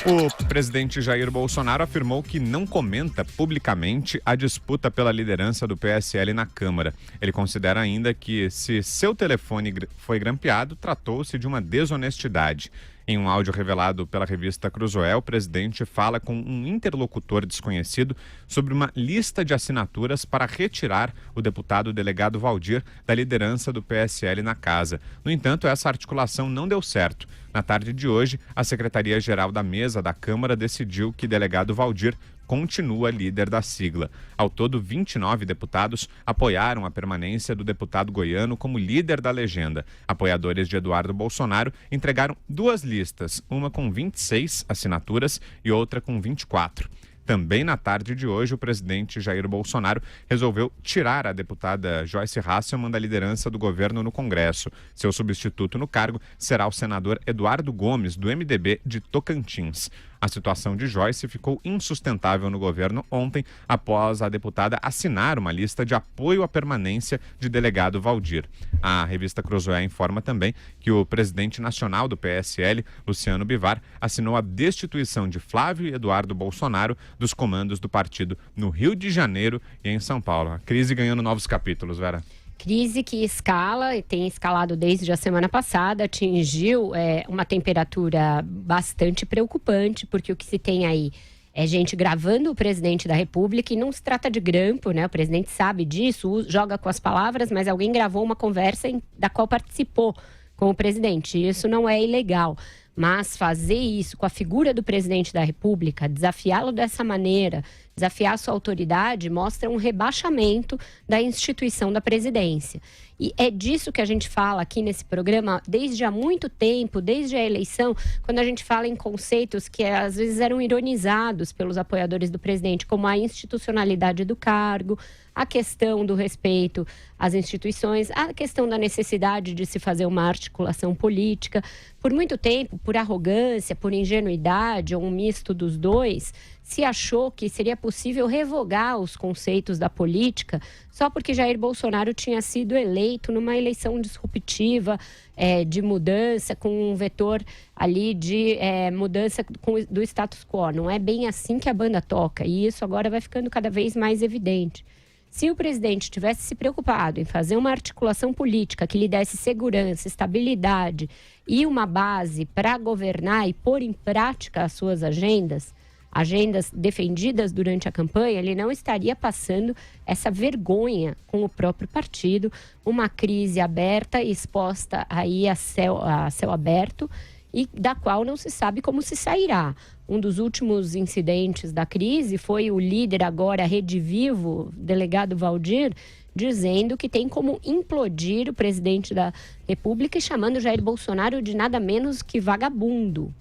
O presidente Jair Bolsonaro afirmou que não comenta publicamente a disputa pela liderança do PSL na Câmara. Ele considera ainda que, se seu telefone foi grampeado, tratou-se de uma desonestidade. Em um áudio revelado pela revista Cruzoé, o presidente fala com um interlocutor desconhecido sobre uma lista de assinaturas para retirar o deputado delegado Valdir da liderança do PSL na casa. No entanto, essa articulação não deu certo. Na tarde de hoje, a Secretaria-Geral da Mesa da Câmara decidiu que delegado Valdir continua líder da sigla. Ao todo, 29 deputados apoiaram a permanência do deputado goiano como líder da legenda. Apoiadores de Eduardo Bolsonaro entregaram duas listas, uma com 26 assinaturas e outra com 24. Também na tarde de hoje, o presidente Jair Bolsonaro resolveu tirar a deputada Joyce Hasselmann da liderança do governo no Congresso. Seu substituto no cargo será o senador Eduardo Gomes, do MDB de Tocantins. A situação de Joyce ficou insustentável no governo ontem, após a deputada assinar uma lista de apoio à permanência de delegado Valdir. A revista Cruzoé informa também que o presidente nacional do PSL, Luciano Bivar, assinou a destituição de Flávio e Eduardo Bolsonaro dos comandos do partido no Rio de Janeiro e em São Paulo. A crise ganhando novos capítulos, Vera. Crise que escala, e tem escalado desde a semana passada, atingiu uma temperatura bastante preocupante, porque o que se tem aí é gente gravando o presidente da República, e não se trata de grampo, né? O presidente sabe disso, joga com as palavras, mas alguém gravou uma conversa da qual participou com o presidente. Isso não é ilegal. Mas fazer isso com a figura do presidente da República, desafiá-lo dessa maneira, desafiar a sua autoridade, mostra um rebaixamento da instituição da presidência. E é disso que a gente fala aqui nesse programa desde há muito tempo, desde a eleição, quando a gente fala em conceitos que às vezes eram ironizados pelos apoiadores do presidente, como a institucionalidade do cargo, a questão do respeito às instituições, a questão da necessidade de se fazer uma articulação política. Por muito tempo, por arrogância, por ingenuidade ou um misto dos dois, se achou que seria possível revogar os conceitos da política só porque Jair Bolsonaro tinha sido eleito numa eleição disruptiva, de mudança, com um vetor ali de mudança do status quo. Não é bem assim que a banda toca, e isso agora vai ficando cada vez mais evidente. Se o presidente tivesse se preocupado em fazer uma articulação política que lhe desse segurança, estabilidade e uma base para governar e pôr em prática as suas agendas defendidas durante a campanha, ele não estaria passando essa vergonha com o próprio partido, uma crise aberta, exposta aí a céu aberto, e da qual não se sabe como se sairá. Um dos últimos incidentes da crise foi o líder agora redivivo, delegado Valdir, dizendo que tem como implodir o presidente da República e chamando Jair Bolsonaro de nada menos que vagabundo.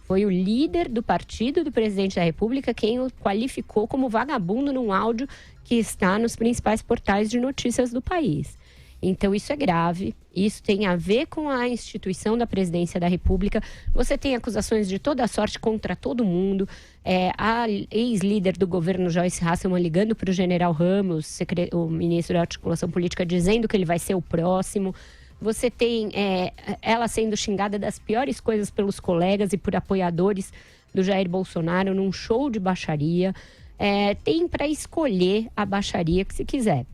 Foi o líder do partido do presidente da República quem o qualificou como vagabundo num áudio que está nos principais portais de notícias do país. Então, isso é grave, isso tem a ver com a instituição da presidência da República. Você tem acusações de toda sorte contra todo mundo. A ex-líder do governo, Joyce Hasselmann, ligando para o general Ramos, o ministro da Articulação Política, dizendo que ele vai ser o próximo. Você tem ela sendo xingada das piores coisas pelos colegas e por apoiadores do Jair Bolsonaro num show de baixaria. Tem para escolher a baixaria que se quiser.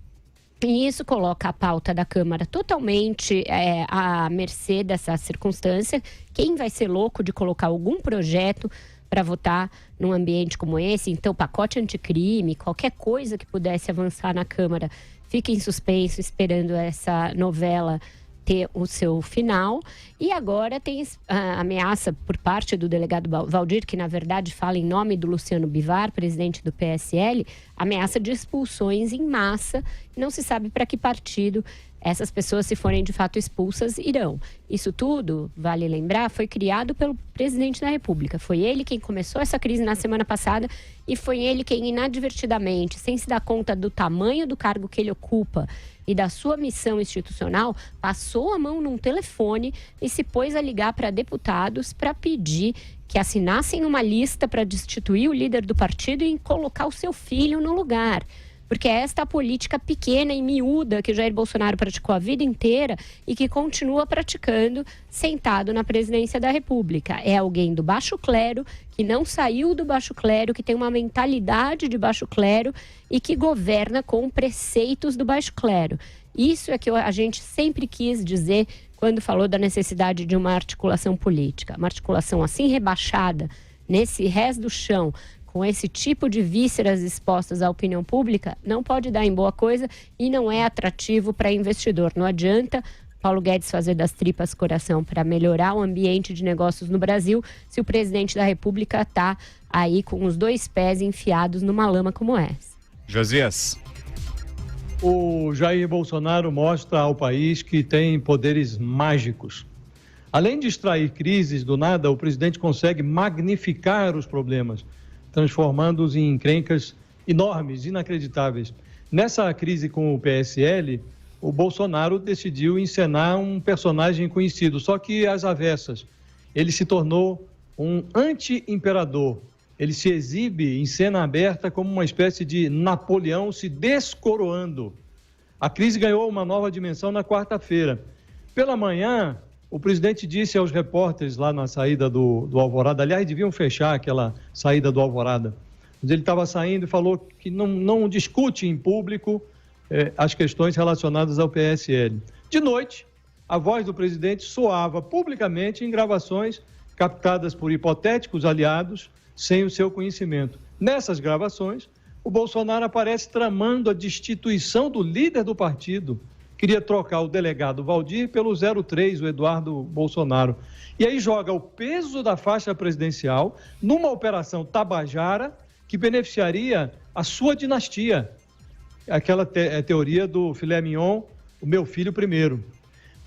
E isso coloca a pauta da Câmara totalmente à mercê dessa circunstância. Quem vai ser louco de colocar algum projeto para votar num ambiente como esse? Então, pacote anticrime, qualquer coisa que pudesse avançar na Câmara, fica em suspenso, esperando essa novela ter o seu final. E agora tem a ameaça por parte do delegado Valdir, que na verdade fala em nome do Luciano Bivar, presidente do PSL, ameaça de expulsões em massa. Não se sabe para que partido essas pessoas, se forem de fato expulsas, irão. Isso tudo, vale lembrar, foi criado pelo presidente da República. Foi ele quem começou essa crise na semana passada e foi ele quem inadvertidamente, sem se dar conta do tamanho do cargo que ele ocupa e da sua missão institucional, passou a mão num telefone e se pôs a ligar para deputados para pedir que assinassem uma lista para destituir o líder do partido e colocar o seu filho no lugar. porque é esta política pequena e miúda que o Jair Bolsonaro praticou a vida inteira e que continua praticando sentado na presidência da República. É alguém do baixo clero, que não saiu do baixo clero, que tem uma mentalidade de baixo clero e que governa com preceitos do baixo clero. Isso é que a gente sempre quis dizer quando falou da necessidade de uma articulação política. Uma articulação assim rebaixada, nesse rés do chão, com esse tipo de vísceras expostas à opinião pública, não pode dar em boa coisa e não é atrativo para investidor. Não adianta Paulo Guedes fazer das tripas coração para melhorar o ambiente de negócios no Brasil se o presidente da República está aí com os 2 pés enfiados numa lama como essa. Josias. O Jair Bolsonaro mostra ao país que tem poderes mágicos. Além de extrair crises do nada, o presidente consegue magnificar os problemas, transformando-os em encrencas enormes, inacreditáveis. Nessa crise com o PSL, o Bolsonaro decidiu encenar um personagem conhecido, só que às avessas. Ele se tornou um anti-imperador. Ele se exibe em cena aberta como uma espécie de Napoleão se descoroando. A crise ganhou uma nova dimensão na quarta-feira. Pela manhã, o presidente disse aos repórteres lá na saída do Alvorada, aliás, deviam fechar aquela saída do Alvorada, mas ele estava saindo e falou que não discute em público as questões relacionadas ao PSL. De noite, a voz do presidente soava publicamente em gravações captadas por hipotéticos aliados sem o seu conhecimento. Nessas gravações, o Bolsonaro aparece tramando a destituição do líder do partido. Queria trocar o delegado Valdir pelo 03, o Eduardo Bolsonaro. E aí joga o peso da faixa presidencial numa operação tabajara que beneficiaria a sua dinastia. Aquela teoria do filé mignon, o meu filho primeiro.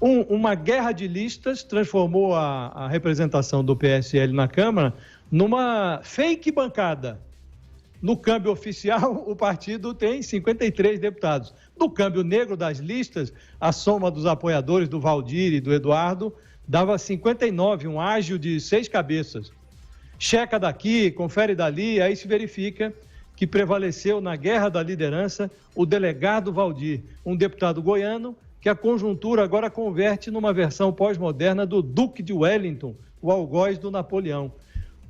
Uma guerra de listas transformou a representação do PSL na Câmara numa fake bancada. No câmbio oficial, o partido tem 53 deputados. No câmbio negro das listas, a soma dos apoiadores do Valdir e do Eduardo dava 59, um ágio de 6 cabeças. Checa daqui, confere dali, aí se verifica que prevaleceu na guerra da liderança o delegado Valdir, um deputado goiano que a conjuntura agora converte numa versão pós-moderna do Duque de Wellington, o algoz do Napoleão.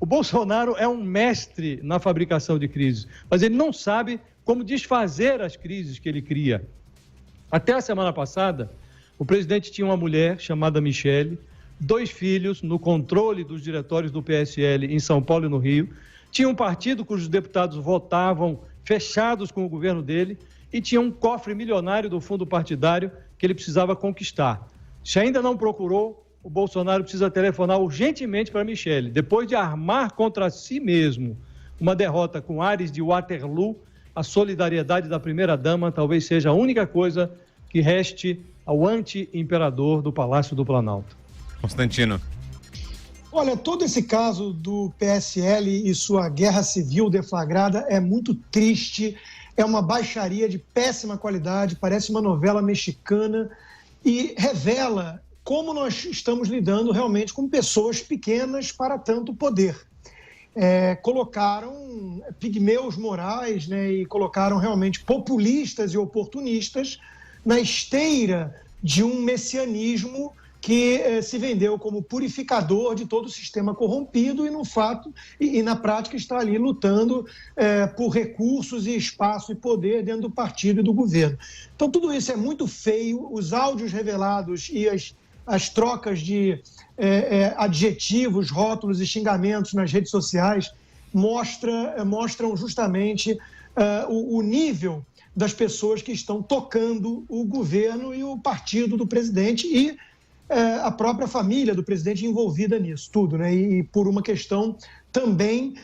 O Bolsonaro é um mestre na fabricação de crises, mas ele não sabe como desfazer as crises que ele cria. Até a semana passada, o presidente tinha uma mulher chamada Michele, 2 filhos no controle dos diretórios do PSL em São Paulo e no Rio, tinha um partido cujos deputados votavam fechados com o governo dele e tinha um cofre milionário do fundo partidário que ele precisava conquistar. Se ainda não procurou, o Bolsonaro precisa telefonar urgentemente para Michele. Depois de armar contra si mesmo uma derrota com ares de Waterloo, a solidariedade da primeira-dama talvez seja a única coisa que reste ao anti-imperador do Palácio do Planalto. Constantino. Olha, todo esse caso do PSL e sua guerra civil deflagrada é muito triste, é uma baixaria de péssima qualidade, parece uma novela mexicana e revela como nós estamos lidando realmente com pessoas pequenas para tanto poder. Colocaram pigmeus morais, né, e colocaram realmente populistas e oportunistas na esteira de um messianismo que se vendeu como purificador de todo o sistema corrompido e, no fato, e na prática está ali lutando por recursos e espaço e poder dentro do partido e do governo. Então, tudo isso é muito feio, os áudios revelados e as trocas de adjetivos, rótulos e xingamentos nas redes sociais mostram justamente o nível das pessoas que estão tocando o governo e o partido do presidente e a própria família do presidente envolvida nisso tudo, né? E por uma questão também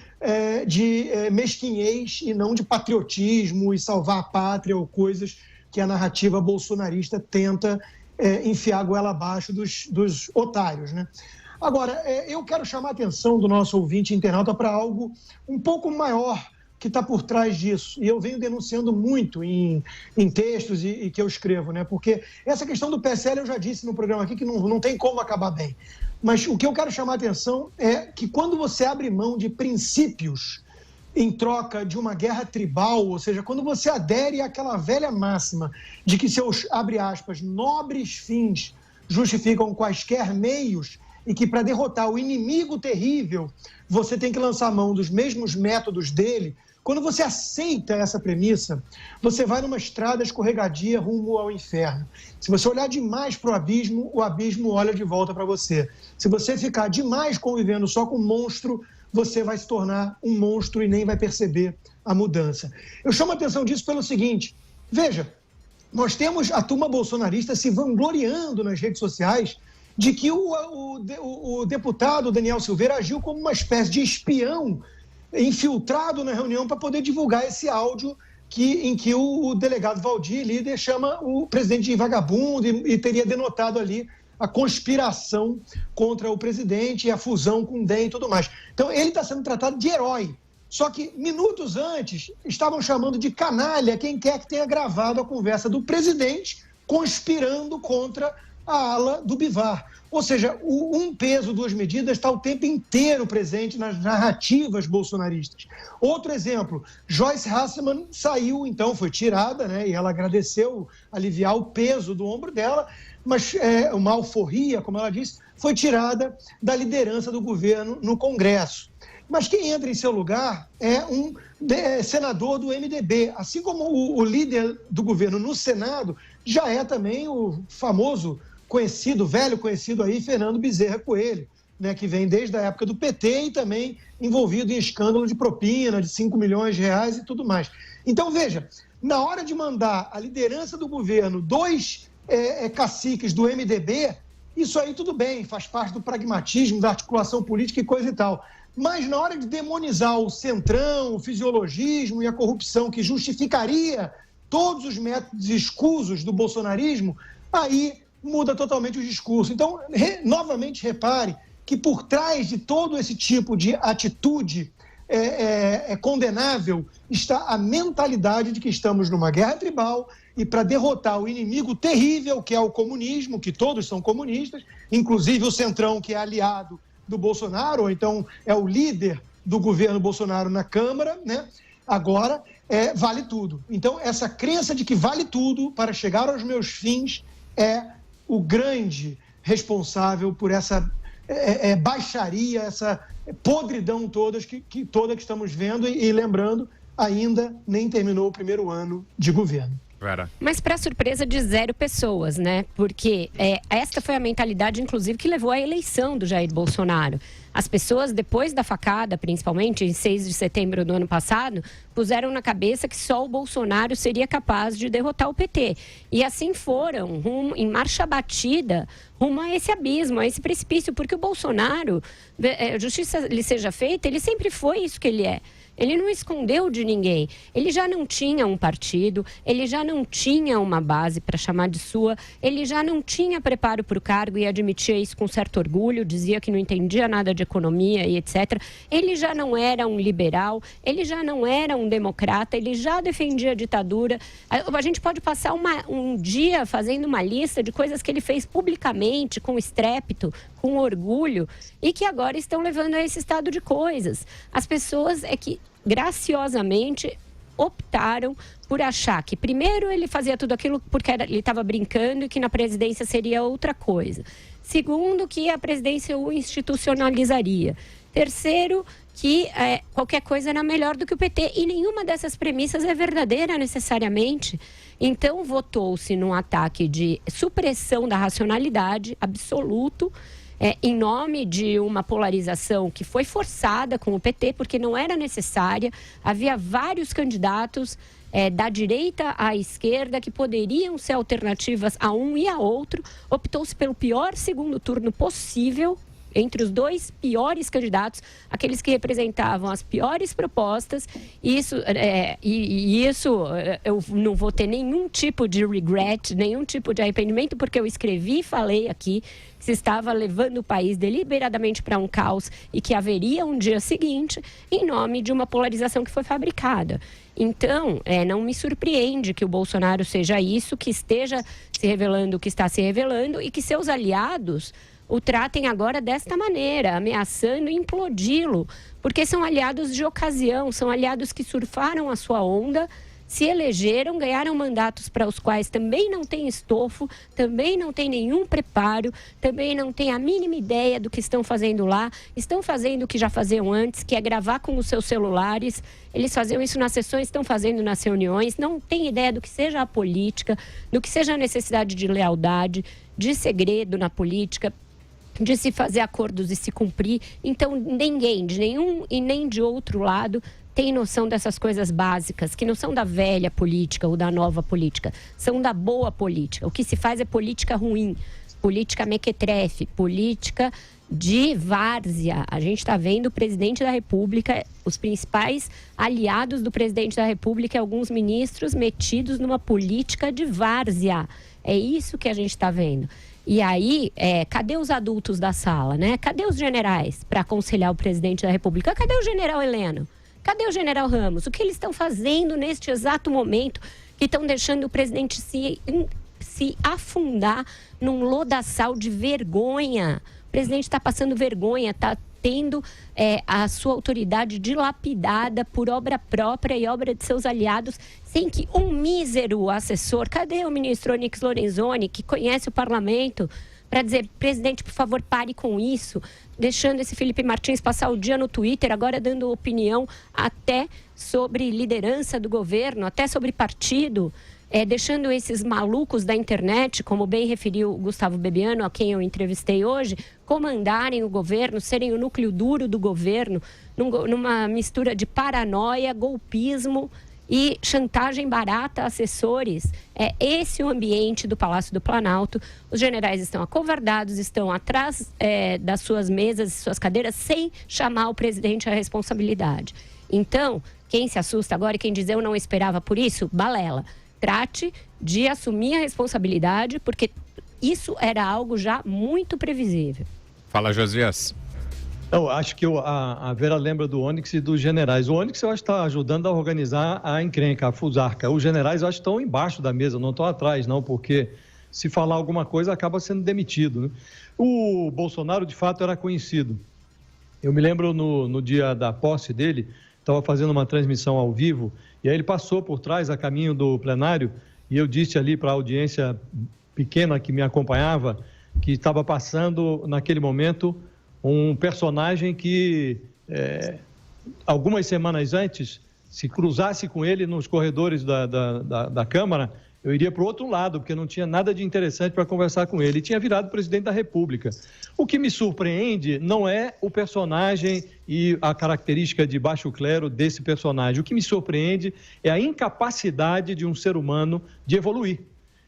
de mesquinhez e não de patriotismo e salvar a pátria ou coisas que a narrativa bolsonarista tenta enfiar a goela abaixo dos otários, né? Agora, eu quero chamar a atenção do nosso ouvinte internauta para algo um pouco maior que está por trás disso. E eu venho denunciando muito em textos e que eu escrevo, né? Porque essa questão do PSL eu já disse no programa aqui que não tem como acabar bem. Mas o que eu quero chamar a atenção é que quando você abre mão de princípios em troca de uma guerra tribal, ou seja, quando você adere àquela velha máxima de que seus, abre aspas, nobres fins justificam quaisquer meios e que para derrotar o inimigo terrível você tem que lançar mão dos mesmos métodos dele, quando você aceita essa premissa, você vai numa estrada escorregadia rumo ao inferno. Se você olhar demais para o abismo olha de volta para você. Se você ficar demais convivendo só com monstro, você vai se tornar um monstro e nem vai perceber a mudança. Eu chamo a atenção disso pelo seguinte, veja, nós temos a turma bolsonarista se vangloriando nas redes sociais de que o deputado Daniel Silveira agiu como uma espécie de espião infiltrado na reunião para poder divulgar esse áudio em que o delegado Valdir, líder, chama o presidente de vagabundo e teria denotado ali a conspiração contra o presidente e a fusão com o DEM e tudo mais. Então, ele está sendo tratado de herói. Só que, minutos antes, estavam chamando de canalha quem quer que tenha gravado a conversa do presidente conspirando contra a ala do Bivar. Ou seja, o um peso, duas medidas está o tempo inteiro presente nas narrativas bolsonaristas. Outro exemplo, Joyce Hasselmann saiu, então, foi tirada, né, e ela agradeceu aliviar o peso do ombro dela, mas uma alforria, como ela disse, foi tirada da liderança do governo no Congresso. Mas quem entra em seu lugar é um senador do MDB, assim como o líder do governo no Senado já é também o famoso conhecido, velho conhecido aí, Fernando Bezerra Coelho, né, que vem desde a época do PT e também envolvido em escândalo de propina, de 5 milhões de reais e tudo mais. Então, veja, na hora de mandar a liderança do governo dois caciques do MDB, isso aí tudo bem, faz parte do pragmatismo, da articulação política e coisa e tal. Mas na hora de demonizar o centrão, o fisiologismo e a corrupção que justificaria todos os métodos escusos do bolsonarismo, aí muda totalmente o discurso. Então, novamente repare que por trás de todo esse tipo de atitude condenável está a mentalidade de que estamos numa guerra tribal e para derrotar o inimigo terrível que é o comunismo, que todos são comunistas, inclusive o Centrão, que é aliado do Bolsonaro, ou então é o líder do governo Bolsonaro na Câmara, né? Agora vale tudo. Então, essa crença de que vale tudo para chegar aos meus fins é o grande responsável por essa baixaria, essa podridão toda que estamos vendo e lembrando, ainda nem terminou o primeiro ano de governo. Mas para surpresa de 0 pessoas, né? Porque esta foi a mentalidade, inclusive, que levou à eleição do Jair Bolsonaro. As pessoas, depois da facada, principalmente em 6 de setembro do ano passado, puseram na cabeça que só o Bolsonaro seria capaz de derrotar o PT. E assim foram, em marcha batida, rumo a esse abismo, a esse precipício. Porque o Bolsonaro, justiça lhe seja feita, ele sempre foi isso que ele é. Ele não escondeu de ninguém. Ele já não tinha um partido, ele já não tinha uma base para chamar de sua, ele já não tinha preparo para o cargo e admitia isso com certo orgulho, dizia que não entendia nada de economia e etc. Ele já não era um liberal, ele já não era um democrata, ele já defendia a ditadura. A gente pode passar um dia fazendo uma lista de coisas que ele fez publicamente, com estrépito, com orgulho, e que agora estão levando a esse estado de coisas. As pessoas que graciosamente optaram por achar que primeiro ele fazia tudo aquilo porque ele estava brincando e que na presidência seria outra coisa. Segundo, que a presidência o institucionalizaria. Terceiro, que qualquer coisa era melhor do que o PT. E nenhuma dessas premissas é verdadeira necessariamente. Então, votou-se num ataque de supressão da racionalidade absoluto, em nome de uma polarização que foi forçada com o PT, porque não era necessária. Havia vários candidatos da direita à esquerda que poderiam ser alternativas a um e a outro. Optou-se pelo pior segundo turno possível, entre os dois piores candidatos, aqueles que representavam as piores propostas. Isso eu não vou ter nenhum tipo de regret, nenhum tipo de arrependimento, porque eu escrevi e falei aqui que se estava levando o país deliberadamente para um caos e que haveria um dia seguinte em nome de uma polarização que foi fabricada. Então, não me surpreende que o Bolsonaro seja isso, que esteja se revelando o que está se revelando e que seus aliados o tratem agora desta maneira, ameaçando implodi-lo, porque são aliados de ocasião, são aliados que surfaram a sua onda, se elegeram, ganharam mandatos para os quais também não tem estofo, também não tem nenhum preparo, também não tem a mínima ideia do que estão fazendo lá, estão fazendo o que já faziam antes, que é gravar com os seus celulares, eles faziam isso nas sessões, estão fazendo nas reuniões, não tem ideia do que seja a política, do que seja a necessidade de lealdade, de segredo na política, de se fazer acordos e se cumprir. Então, ninguém, de nenhum e nem de outro lado, tem noção dessas coisas básicas, que não são da velha política ou da nova política, são da boa política. O que se faz é política ruim, política mequetrefe, política de várzea. A gente está vendo o presidente da República, os principais aliados do presidente da República, alguns ministros metidos numa política de várzea. É isso que a gente está vendo. E aí, cadê os adultos da sala, né? Cadê os generais para aconselhar o presidente da República? Cadê o general Heleno? Cadê o general Ramos? O que eles estão fazendo neste exato momento que estão deixando o presidente se afundar num lodaçal de vergonha? O presidente está passando vergonha, está tendo a sua autoridade dilapidada por obra própria e obra de seus aliados, sem que um mísero assessor, cadê o ministro Onyx Lorenzoni, que conhece o parlamento, para dizer, presidente, por favor, pare com isso, deixando esse Felipe Martins passar o dia no Twitter, agora dando opinião até sobre liderança do governo, até sobre partido, deixando esses malucos da internet, como bem referiu o Gustavo Bebiano, a quem eu entrevistei hoje, comandarem o governo, serem o núcleo duro do governo, numa mistura de paranoia, golpismo e chantagem barata a assessores. É esse o ambiente do Palácio do Planalto. Os generais estão acovardados, estão atrás das suas mesas e suas cadeiras, sem chamar o presidente à responsabilidade. Então, quem se assusta agora e quem diz eu não esperava por isso, balela. Trate de assumir a responsabilidade, porque isso era algo já muito previsível. Fala, Josias. Eu acho que a Vera lembra do Onyx e dos generais. O Onyx, eu acho que está ajudando a organizar a encrenca, a fusarca. Os generais, eu acho que estão embaixo da mesa, não estão atrás, não, porque se falar alguma coisa, acaba sendo demitido, né? O Bolsonaro, de fato, era conhecido. Eu me lembro no dia da posse dele, estava fazendo uma transmissão ao vivo, e aí ele passou por trás, a caminho do plenário, e eu disse ali para a audiência pequena que me acompanhava, que estava passando, naquele momento, um personagem que, algumas semanas antes, se cruzasse com ele nos corredores da Câmara, eu iria para o outro lado, porque não tinha nada de interessante para conversar com ele. E tinha virado presidente da República. O que me surpreende não é o personagem e a característica de baixo clero desse personagem. O que me surpreende é a incapacidade de um ser humano de evoluir.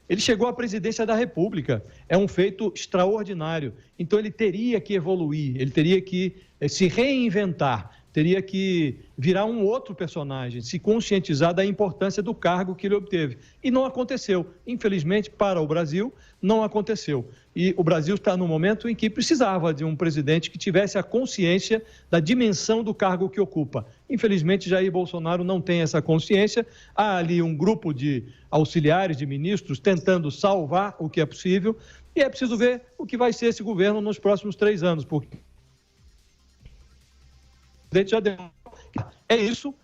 Ele chegou à presidência da República, é um feito extraordinário. Então, ele teria que evoluir, ele teria que se reinventar, teria que virar um outro personagem, se conscientizar da importância do cargo que ele obteve. E não aconteceu. Infelizmente, para o Brasil, não aconteceu. E o Brasil está num momento em que precisava de um presidente que tivesse a consciência da dimensão do cargo que ocupa. Infelizmente, Jair Bolsonaro não tem essa consciência. Há ali um grupo de auxiliares, de ministros, tentando salvar o que é possível. E é preciso ver o que vai ser esse governo nos próximos 3 anos, porque já deu. É isso,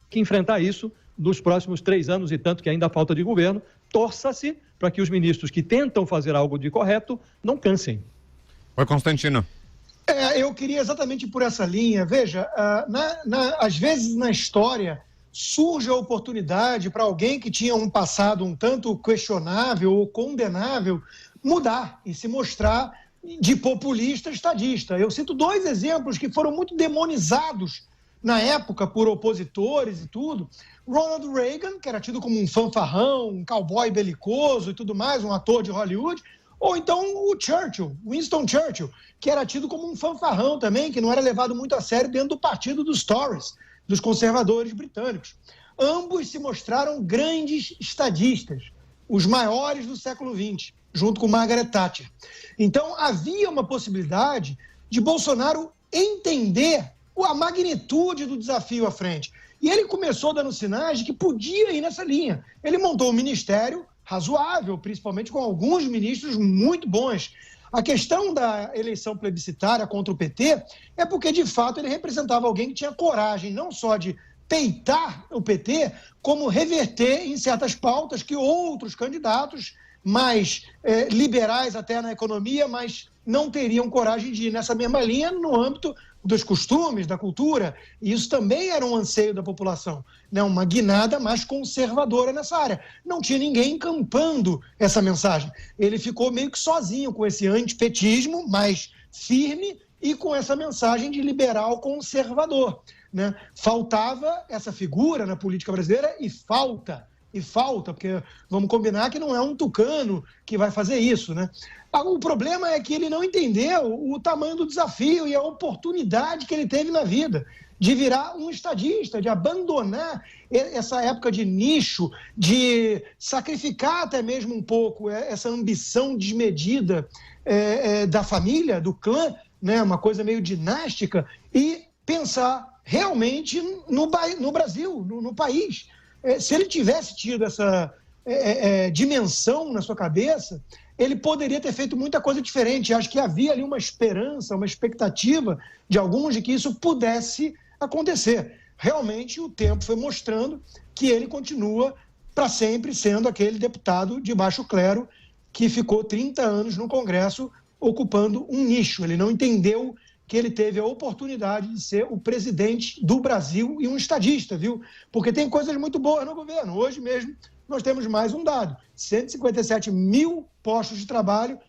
que enfrentar isso nos próximos 3 anos e tanto que ainda falta de governo. Torça-se para que os ministros que tentam fazer algo de correto não cansem. Oi, Constantino. Eu queria exatamente por essa linha. Veja, às vezes na história surge a oportunidade para alguém que tinha um passado um tanto questionável ou condenável mudar e se mostrar de populista estadista. Eu cito 2 exemplos que foram muito demonizados na época por opositores e tudo. Ronald Reagan, que era tido como um fanfarrão, um cowboy belicoso e tudo mais, um ator de Hollywood, ou então o Churchill, Winston Churchill, que era tido como um fanfarrão também, que não era levado muito a sério dentro do partido dos Tories, dos conservadores britânicos. Ambos se mostraram grandes estadistas, os maiores do século XX, junto com Margaret Thatcher. Então, havia uma possibilidade de Bolsonaro entender a magnitude do desafio à frente. E ele começou dando sinais de que podia ir nessa linha. Ele montou um ministério razoável, principalmente com alguns ministros muito bons. A questão da eleição plebiscitária contra o PT é porque, de fato, ele representava alguém que tinha coragem não só de peitar o PT, como reverter em certas pautas que outros candidatos mais liberais até na economia, mas não teriam coragem de ir nessa mesma linha no âmbito dos costumes, da cultura. E isso também era um anseio da população, né? Uma guinada mais conservadora nessa área. Não tinha ninguém encampando essa mensagem. Ele ficou meio que sozinho com esse antipetismo mais firme e com essa mensagem de liberal conservador, né? Faltava essa figura na política brasileira e falta, porque vamos combinar que não é um tucano que vai fazer isso, né? O problema é que ele não entendeu o tamanho do desafio e a oportunidade que ele teve na vida de virar um estadista, de abandonar essa época de nicho, de sacrificar até mesmo um pouco essa ambição desmedida da família, do clã, né? Uma coisa meio dinástica, e pensar realmente no Brasil, no país. Se ele tivesse tido essa dimensão na sua cabeça, ele poderia ter feito muita coisa diferente. Acho que havia ali uma esperança, uma expectativa de alguns de que isso pudesse acontecer. Realmente, o tempo foi mostrando que ele continua para sempre sendo aquele deputado de baixo clero que ficou 30 anos no Congresso ocupando um nicho. Ele não entendeu que ele teve a oportunidade de ser o presidente do Brasil e um estadista, viu? Porque tem coisas muito boas no governo. Hoje mesmo nós temos mais um dado: 157 mil postos de trabalho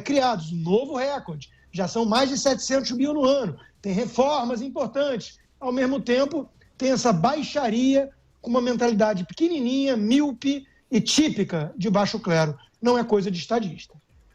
criados, um novo recorde. Já são mais de 700 mil no ano. Tem reformas importantes. Ao mesmo tempo, tem essa baixaria com uma mentalidade pequenininha, míope e típica de baixo clero. Não é coisa de estadista.